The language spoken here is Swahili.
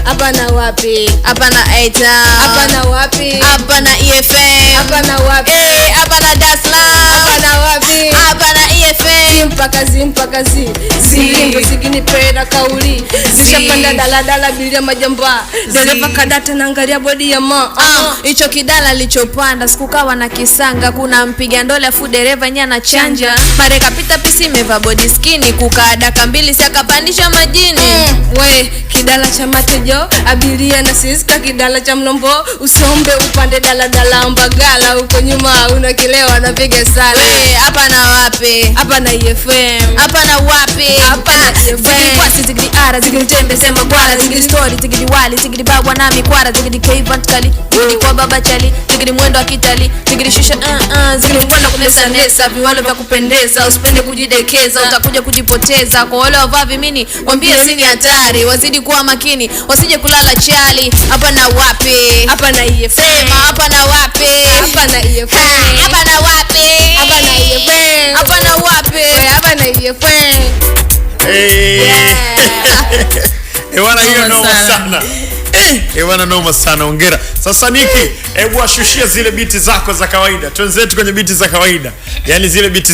Hapa na wapi? Hapa na Aita. Hapa na wapi? Hapa na EFM. Hapa na wapi? Hapa na Dar es Salaam. Hapa na wapi? Hapa na EFM. Mpaka zi. Zilimbo zigini pera kauli. Zishapanda daladala bila majamba. Dereva kadata naangalia bodi ya Hicho kidala lichopanda sikukawa na kisanga. Kuna mpiga ndole afu dereva nya na chanja. Mare kapita pisi imeva body skinny. Kukaa daka mbili si akapandisha majini. We kidala cha matejo abiria na siska kidala cha mlombo. Usombe upande daladala Mbagala. Uko nyuma unakilewa napiga sala. We hapa na wapi? Hapa na EFM. Hapa na wapi? Hapa na EFM. Zigidi kwasi, zigidi ara, zigidi tembe, sema gwara, zigidi story, zigidi wali, zigidi bagwa na mikwara, zigidi keivan kali, zigidi kwa baba chali, zigidi mwendo wa kitali, zigidi shisha zigidi mwendo kunesa nesa, viwalo vya kupendeza, usipende kujidekeza, utakuja kujipoteza. Kwa wale wavaa vimini, wambie sini hatari, wazidi kuwa makini, wasije kulala chali. Hapa na wapi? Hapa na EFM. Sema hapa na wapi? Hapa na EFM. Hapa na wapi? Hapa na EFM. Hapa na wapi? Hapa na EFM. Ewana hiyo noma sana. Ewana noma sana, hongera. Sasa Niki, hebu ashushia zile biti zako za kawaida. Twenzetu kwenye biti za kawaida. Yaani zile biti